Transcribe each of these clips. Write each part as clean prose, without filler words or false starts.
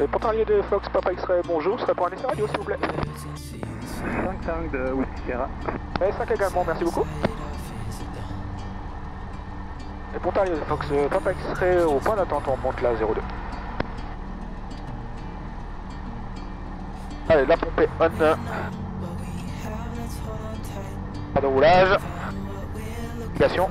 Pontarlier de Fox, Papa X-Ray, bonjour, ce serait pour un essai radio s'il vous plaît. 5 de Whiskey Sierra. Et 5 également, merci beaucoup. Et Pontarlier de Fox, Papa X-Ray au point d'attente, on monte là 02. Allez, la pompe est on. Pas de roulage. Navigation.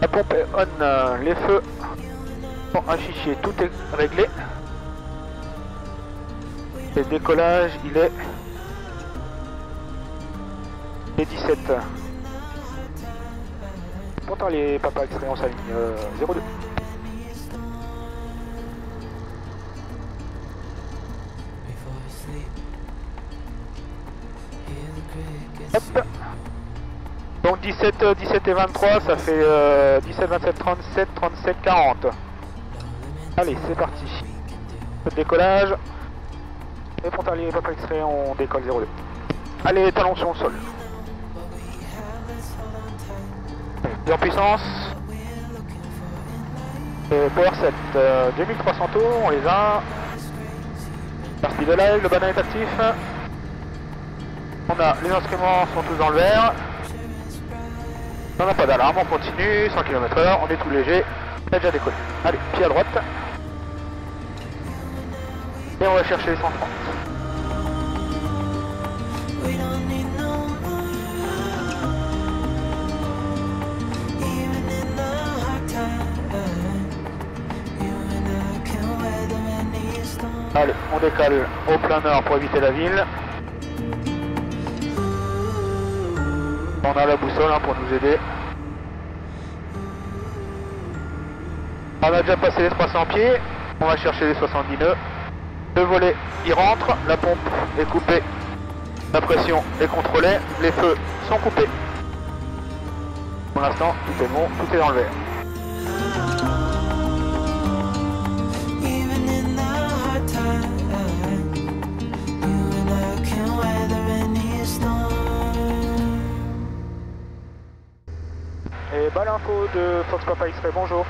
La pompe est on, les feux sont affichés, tout est réglé. Le décollage, il est 17. Pontarlier, Papa X-Ray, on s'aligne 02. Hop. Donc 17 et 23, ça fait 17, 27, 37, 37, 40. Allez, c'est parti. Décollage. Et Pontarlier, Papa X-Ray, on décolle 02. Allez, talons sur le sol. Et en puissance. Et Power 7, 2300 tours, on les a. Partie de live, le banane est actif. On a, les instruments sont tous dans le vert. On n'a pas d'alarme, on continue, 100 km/h, on est tout léger. On a déjà décollé. Allez, pied à droite. Et on va chercher les 130. Allez, on décale au plein nord pour éviter la ville. On a la boussole hein, pour nous aider. On a déjà passé les 300 pieds. On va chercher les 70 nœuds. Le volet, il rentre. La pompe est coupée. La pression est contrôlée. Les feux sont coupés. Pour l'instant, tout est bon. Tout est dans le vert. Et bah l'info de Fox Papa X-Ray, bonjour.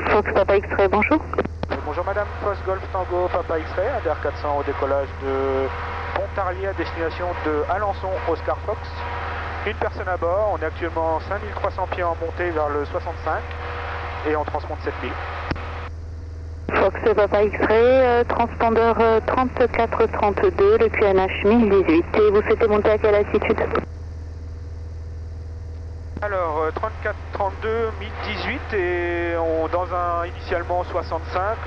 Fox Papa X-Ray, bonjour. Bonjour madame, Fox Golf Tango Papa X-Ray, ADR 400 au décollage de Pontarlier à destination de Alençon Oscar Fox. Une personne à bord, on est actuellement 5300 pieds en montée vers le 65 et on transmonte 7000. Fox Papa X-Ray, transpondeur 3432, le QNH 1018. Et vous souhaitez monter à quelle altitude? Alors 34, 32, 1018 et on, dans un initialement 65,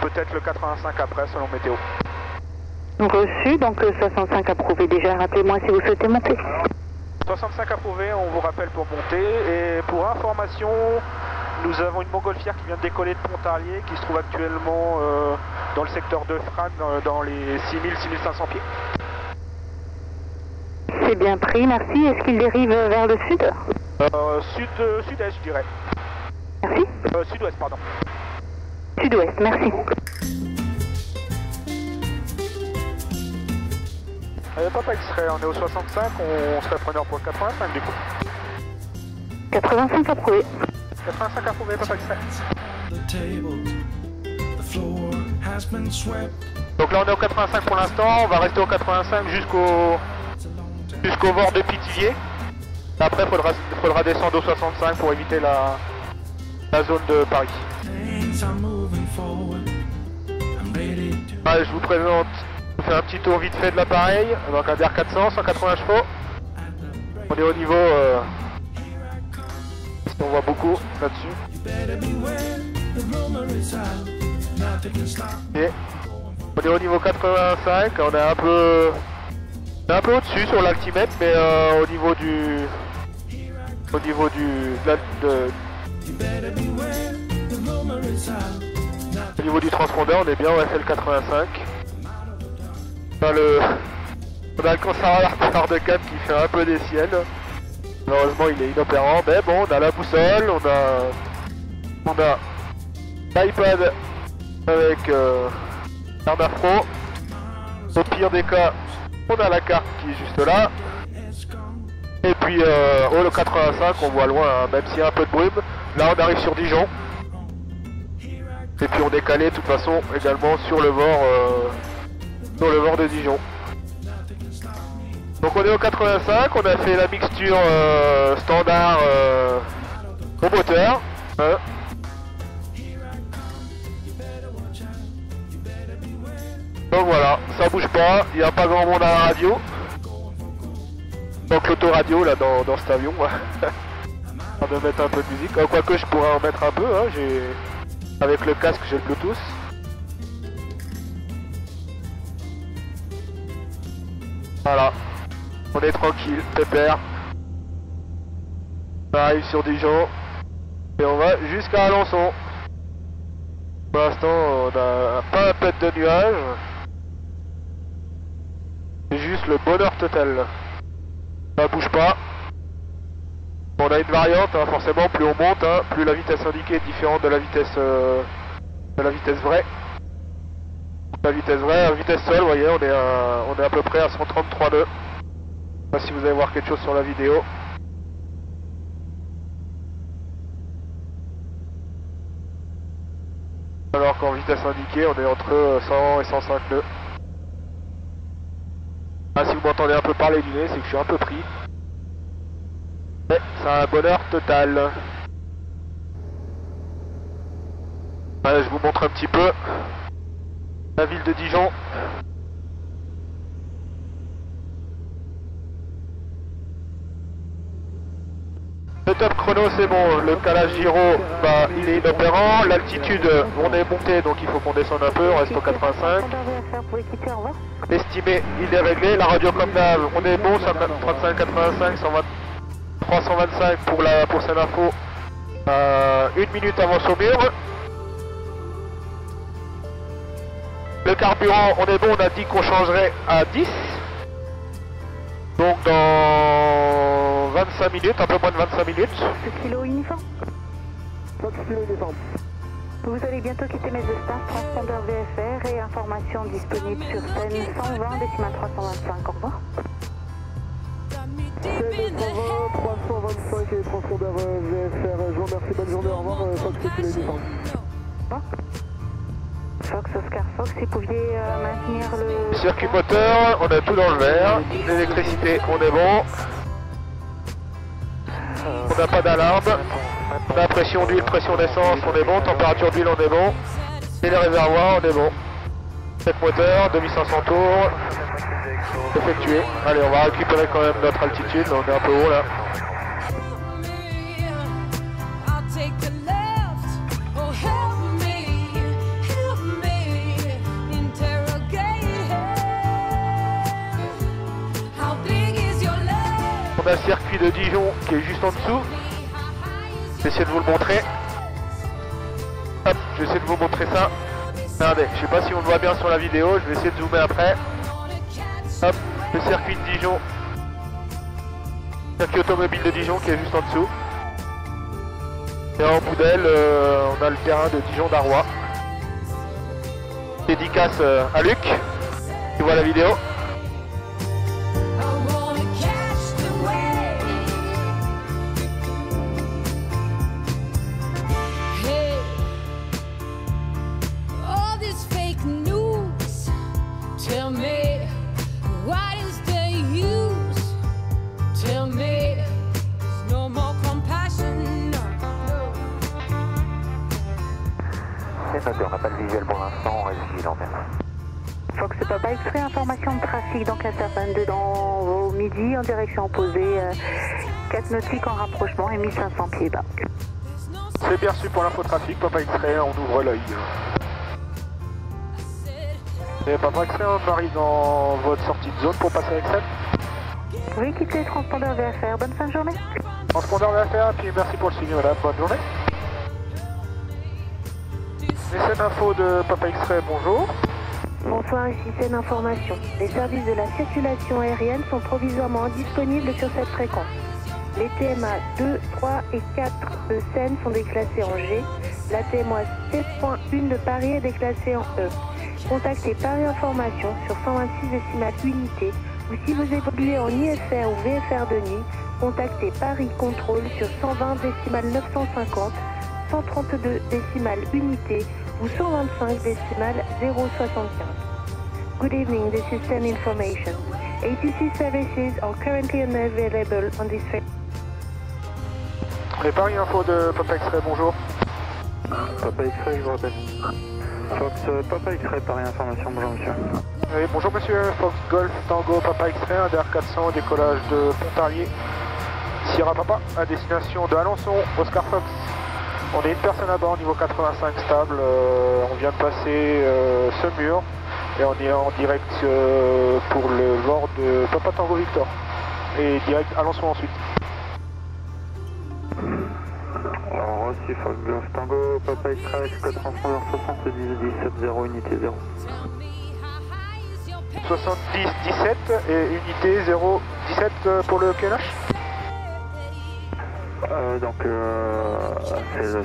peut-être le 85 après selon météo. Reçu, donc 65 approuvé déjà. Rappelez-moi si vous souhaitez monter. 65 approuvé, on vous rappelle pour monter. Et pour information, nous avons une montgolfière qui vient de décoller de Pontarlier qui se trouve actuellement dans le secteur de Frane dans les 6000-6500 pieds. C'est bien pris, merci. Est-ce qu'il dérive vers le sud? Sud-est, je dirais. Merci. Sud-ouest, pardon. Sud-ouest, merci. Papa X-Ray, on est au 65, on serait preneur pour le 85 du coup. 85 approuvé. 85 approuvé, Papa X-Ray. Donc là on est au 85 pour l'instant, on va rester au 85 jusqu'au bord de Pithiviers. Après il faudra descendre au 65 pour éviter la zone de Paris. Allez, je vous présente, je vous fais un petit tour vite fait de l'appareil. Donc un DR 400, 180 chevaux. On est au niveau, on voit beaucoup là-dessus. Et on est au niveau 85, on est un peu au-dessus sur l'altimètre, mais au niveau du transpondeur, on est bien au FL85. On a le conservateur de câble qui fait un peu des siennes. Malheureusement il est inopérant, mais bon, on a la boussole, on a l'iPad avec carte afro. Au pire des cas, on a la carte qui est juste là. Et puis le 85, on voit loin, hein, même s'il y a un peu de brume. Là, on arrive sur Dijon. Et puis on est calé de toute façon également sur le Vort de Dijon. Donc on est au 85, on a fait la mixture standard au moteur. Hein. Donc voilà, ça bouge pas, il n'y a pas grand monde à la radio. Donc l'autoradio là dans cet avion. On va mettre un peu de musique, quoique je pourrais en mettre un peu, hein, avec le casque j'ai le Bluetooth. Voilà, on est tranquille, pépère. On arrive sur Dijon et on va jusqu'à Alençon. Pour l'instant on n'a pas un pet de nuages. C'est juste le bonheur total. Ça bouge pas. On a une variante, hein, forcément plus on monte, hein, plus la vitesse indiquée est différente de la vitesse vraie. La vitesse vraie, la vitesse seule, vous voyez, on est à peu près à 133 nœuds. Je sais pas si vous allez voir quelque chose sur la vidéo. Alors qu'en vitesse indiquée, on est entre 100 et 105 nœuds. Ah, si vous m'entendez un peu parler du nez, c'est que je suis un peu pris. Mais c'est un bonheur total. Allez, je vous montre un petit peu la ville de Dijon. Le top chrono c'est bon, le calage gyro bah, il est inopérant, l'altitude on est monté donc il faut qu'on descende un peu, on reste au 85. L'estimé il est réglé, la radio comme d'hab on est bon, 35, 85, 120, 325 pour cette info, 1 minute avant Saumur. Le carburant on est bon, on a dit qu'on changerait à 10. Donc dans 25 minutes, un peu moins de 25 minutes. Ce kilo uniforme. 5 kilo uniforme. Vous allez bientôt quitter Mesestar, transpondeur VFR et information disponible sur scène 120 décimale 325. Au revoir. Scène 120, 325 et transpondeur VFR. Je vous remercie, bonne journée, au revoir. 5 kilo uniforme. Au revoir. Fox Oscar Fox, si vous pouviez maintenir le... Circuit moteur, on a tout dans le vert. L'électricité, on est bon. On n'a pas d'alarme. On a pression d'huile, pression d'essence, on est bon. Température d'huile, on est bon. Et les réservoirs, on est bon. 7 moteur, 2500 tours. Effectué. Allez, on va récupérer quand même notre altitude. On est un peu haut là. On a le circuit de Dijon qui est juste en dessous. Je vais essayer de vous le montrer. Hop, je vais essayer de vous montrer ça. Regardez, je sais pas si on le voit bien sur la vidéo, je vais essayer de zoomer après. Hop, le circuit de Dijon. Circuit automobile de Dijon qui est juste en dessous. Et en bout d'aile, on a le terrain de Dijon-Darrois. Dédicace à Luc, qui voit la vidéo. On n'a pas de visuel pour l'instant, on reste vigilant même. Fox Papa X-ray, information de trafic, donc à 22 dans au midi en direction opposée, 4 nautiques en rapprochement et 1500 pieds bas. C'est bien reçu pour l'infotrafic, Papa X-ray, on ouvre l'œil. Et Papa X-ray, on arrive dans votre sortie de zone pour passer avec scène. Vous pouvez quitter le transpondeur VFR, bonne fin de journée. Transpondeur VFR, puis merci pour le signe, madame, bonne journée. Les scènes info de Papa X-ray, bonjour. Bonsoir, ici scène information. Les services de la circulation aérienne sont provisoirement disponibles sur cette fréquence. Les TMA 2, 3 et 4 de Seine sont déclassés en G. La TMOA 7.1 de Paris est déclassée en E. Contactez Paris Information sur 126 décimales unités ou si vous évoluez en IFR ou VFR de nuit, contactez Paris Contrôle sur 120 décimales 950, 132 décimales unités ou 125 décimales 075. Good evening, this is STEM information. ATC services are currently unavailable on this frequency. Les Paris Info de Papa X-Ray, bonjour. Papa X-Ray, je vous rappelle. Fox, Papa X-Ray, Paris Information, bonjour monsieur. Oui, bonjour monsieur, Fox Golf Tango Papa X-Ray, un DR400, décollage de Pontarlier, Sierra Papa, à destination de Alençon, Oscar Fox. On est une personne à bord, niveau 85 stable, on vient de passer ce mur et on est en direct pour le bord de Papa Tango Victor et direct Alençon ensuite. Alors reçu Fox Golf Tango, Papa X-Ray, code transpondeur 70 17 unité 0. 70 17 et unité 0 17 pour le QNH. Donc c'est le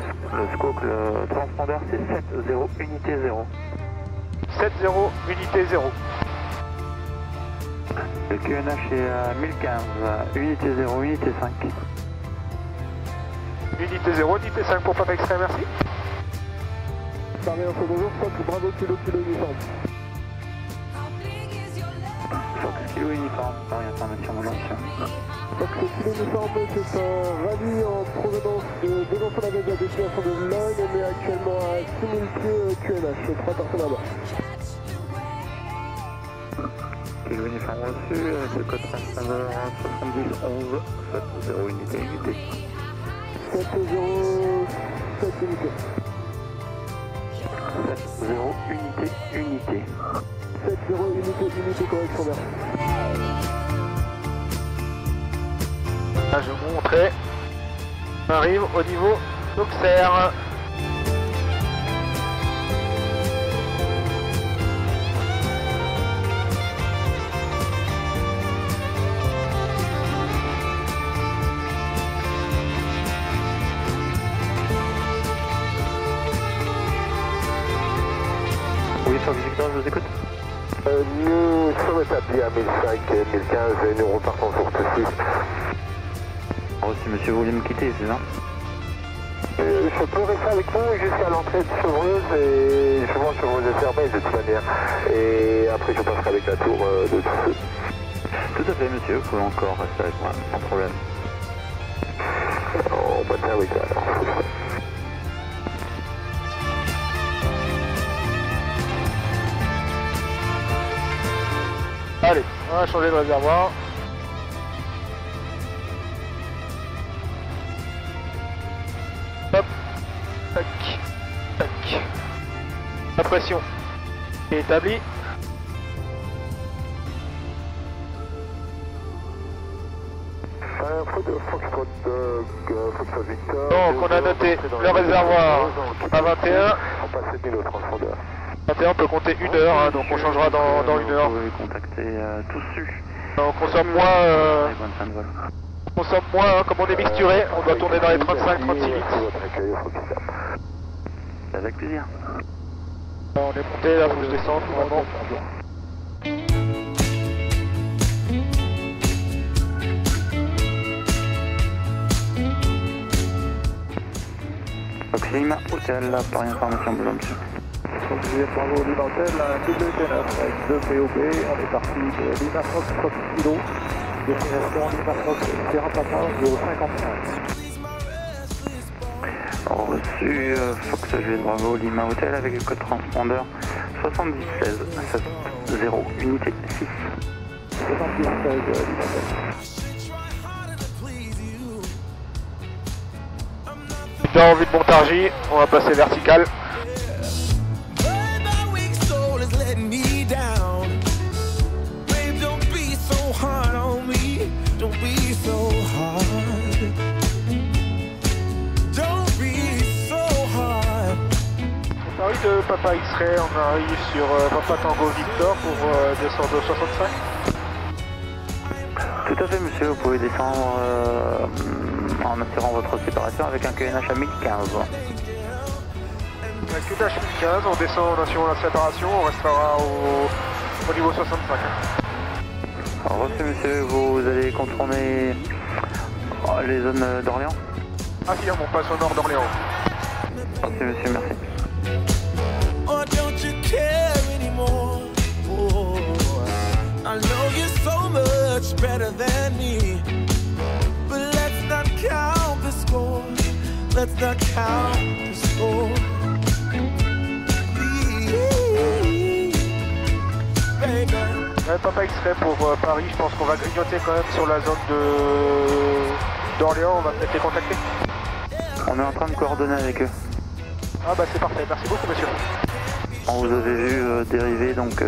scope, le transpondeur c'est 70 unité 0. 70 unité 0. Le QNH est à 1015, unité 0, unité 5. Unité 0, unité 5 pour Papa X-Ray, merci. Paris Info, bonjour, Fox, bravo, kilo uniforme. Fox, kilo uniforme, Paris Information, bonjour monsieur. Fox, kilo uniforme, c'est un rallye en provenance de Besançon-la-Vega à destination de Logne. On est actuellement à 6000 pieds QNH, 3 personnes à bord. Kilo uniforme reçu, avec le code transpondeur 70 11 70 unité unité. 70 7 unité. 70 unité unité. 70 unité correction merci. Là, je vous montrais. On arrive au niveau d'Auxerre. Oui, Fox Victor, je vous écoute. Nous sommes établis à 1005 et 1015 et nous repartons sur tout site. Reçu, monsieur, vous voulez me quitter, c'est ça? Je peux rester avec vous jusqu'à l'entrée de Chevreuse et je vois Chevreuse est fermée de toute manière. Et après je passerai avec la tour de tout feu. Tout à fait, monsieur, vous pouvez encore rester avec moi, sans problème. On maintient avec ça alors. Allez, on va changer de réservoir. Hop, tac, tac. La pression est établie. Donc on a noté le réservoir à 21. On passe 7000 au transpondeur. 21 on peut compter 1 heure, hein, donc on changera dans 1 heure. Vous pouvez contacter tout su. On consomme moins, hein, comme on est mixturé, on doit tourner dans les 35-36 litres. Avec plaisir. On est monté, là faut que je descende normalement. Lima Hôtel, Paris Information, bonjour monsieur. Donc vous êtes bravo Lima Hôtel, un WT9 avec 2 POB, on est parti de Lima Fox Fox Kilo, destination Lima Fox Sierra Papa 055. Reçu Fox Juliette Bravo Lima Hôtel avec le code transpondeur 70 16 70 unité 6. 70 16 Lima Hôtel. Dans vue de Montargis, on va passer vertical. Paris de Papa X-Ray, on arrive sur Papa Tango Victor pour descendre au 65. Tout à fait monsieur, vous pouvez descendre en assurant votre séparation avec un QNH à 1015. a que dash 1015, on descend sur la séparation, on restera au niveau 65. Alors, reçu monsieur, vous allez contourner les zones d'Orléans? Affirme, on passe au nord d'Orléans. Reçu monsieur, merci. Or don't you care anymore? Oh, I know you're so much better than me, but let's not count the score. Let's not count the score. Baby. Ouais, Papa X-Ray pour Paris, je pense qu'on va grignoter quand même sur la zone d'Orléans, on va peut-être les contacter. On est en train de coordonner avec eux. Ah bah c'est parfait, merci beaucoup monsieur. On vous avait vu dériver, donc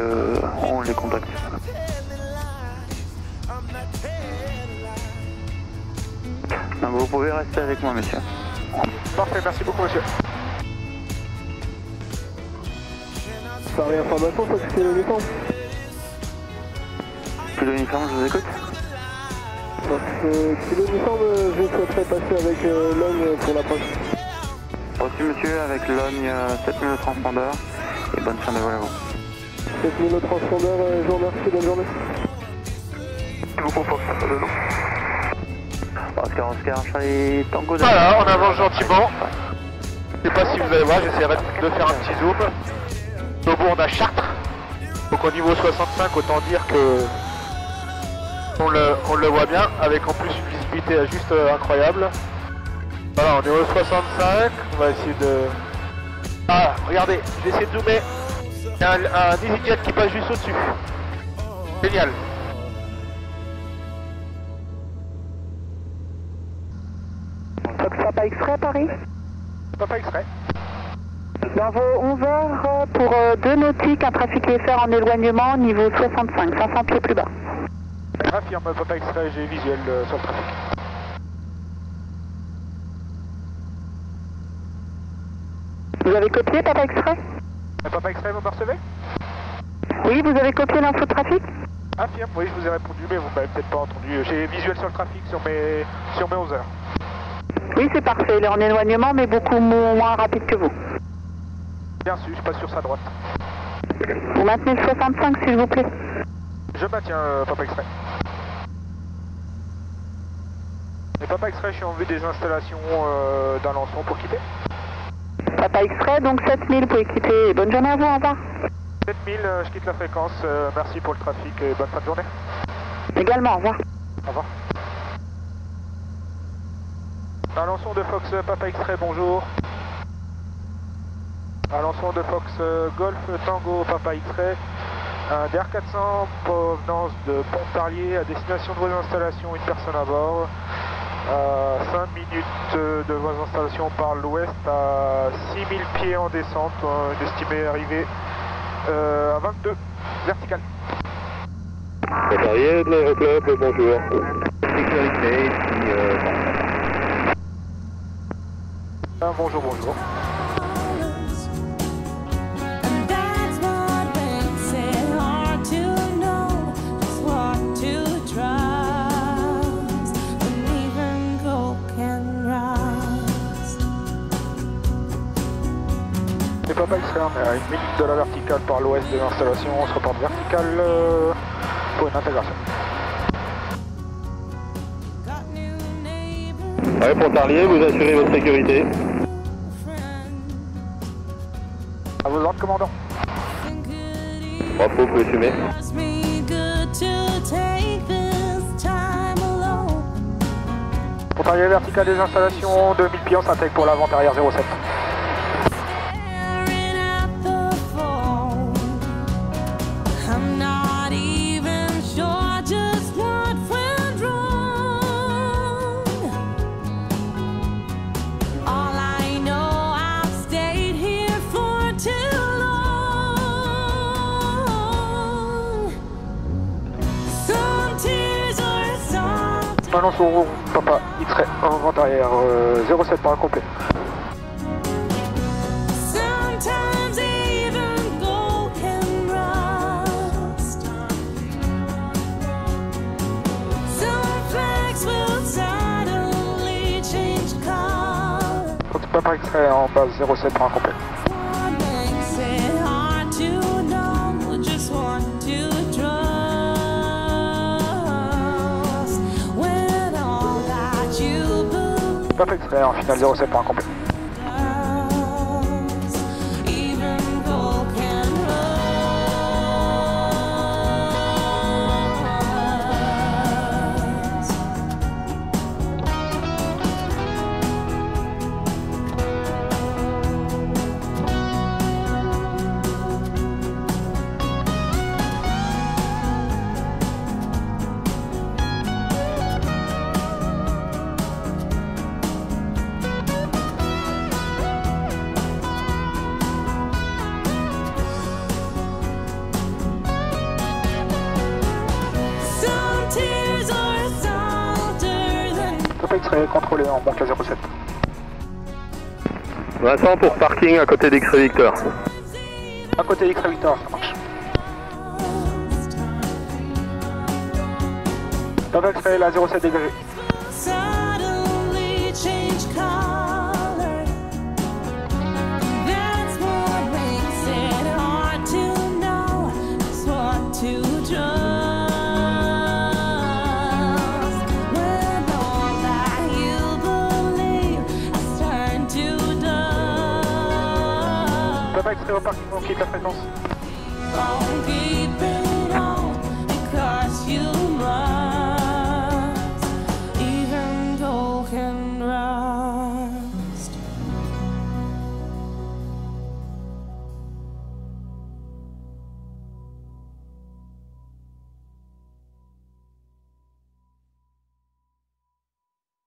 on les contacte. Donc vous pouvez rester avec moi monsieur. Parfait, merci beaucoup monsieur. Paris information, ça c'est l'uniforme. Kilo uniforme, je vous écoute. Kilo uniforme, je souhaiterais passer avec Logne pour l'approche. Reçu monsieur, avec Logne 7000 le transpondeur et bonne fin de vol à vous. 7000 le transpondeur, je vous remercie, bonne journée. Merci beaucoup pour ça, le nom. Oscar, Charlie Tango. Voilà, on avance gentiment. Je sais pas si vous allez voir, j'essaierai de faire un petit zoom. Au bout on a Chartres. Donc au niveau 65, autant dire que on le voit bien, avec en plus une visibilité juste incroyable. Voilà, on est au 65, on va essayer de... Ah, regardez, je vais essayer de zoomer. Il y a un EasyJet qui passe juste au-dessus. Génial. Papa X-Ray Paris. Papa X-Ray. Dans vos 11 heures pour 2 nautiques, un trafic IFR en éloignement, niveau 65, 500 pieds plus bas. Affirme Papa X-Ray, j'ai visuel sur le trafic. Vous avez copié Papa X-Ray? Papa X-Ray, vous me recevez? Oui, vous avez copié l'info de trafic? Affirme, oui, je vous ai répondu, mais vous m'avez peut-être pas entendu. J'ai visuel sur le trafic sur mes 11 heures. Oui, c'est parfait, il est en éloignement, mais beaucoup moins rapide que vous. Bien sûr, je passe sur sa droite. Vous maintenez le 65, s'il vous plaît. Je maintiens Papa X-Ray. Et Papa X-Ray, je suis en vue des installations d'Alençon pour quitter. Papa X-Ray, donc 7000 pour quitter. Bonne journée à vous, au revoir. 7000, je quitte la fréquence. Merci pour le trafic et bonne fin de journée. Également, au revoir. Au revoir. Alençon de Fox Papa X-Ray, bonjour. Alençon de Fox Golf Tango Papa X-Ray. Un DR400 provenance de Pontarlier à destination de vos installations, une personne à bord. 5 minutes de vos installations par l'ouest à 6000 pieds en descente, une estimée arrivée à 22, verticale. Pontarlier de l'aéroclub, bonjour. Sécurité, Bonjour, bonjour. Et Papa X-Ray, on est à 1 minute de la verticale par l'ouest de l'installation, on se reporte verticale pour une intégration. Ouais, Pontarlier, vous assurez votre sécurité. À vos ordres, commandant. Bravo, vous pouvez fumer. Pontarlier verticale des installations, 2000 pieds, on s'intègre pour l'avant arrière 07. Alençon, Papa X-Ray, en vente arrière 07 par complet. Papa X-Ray en base 07 par complet. Top X-ray en finale 07 pour un complet. X-ray contrôlé en banque à 07. Vincent pour parking à côté d'X-ray Victor. À côté d'X-ray Victor, ça marche. Top X-ray, la 07 dégagée. Top X-ray au parking, on quitte la fréquence.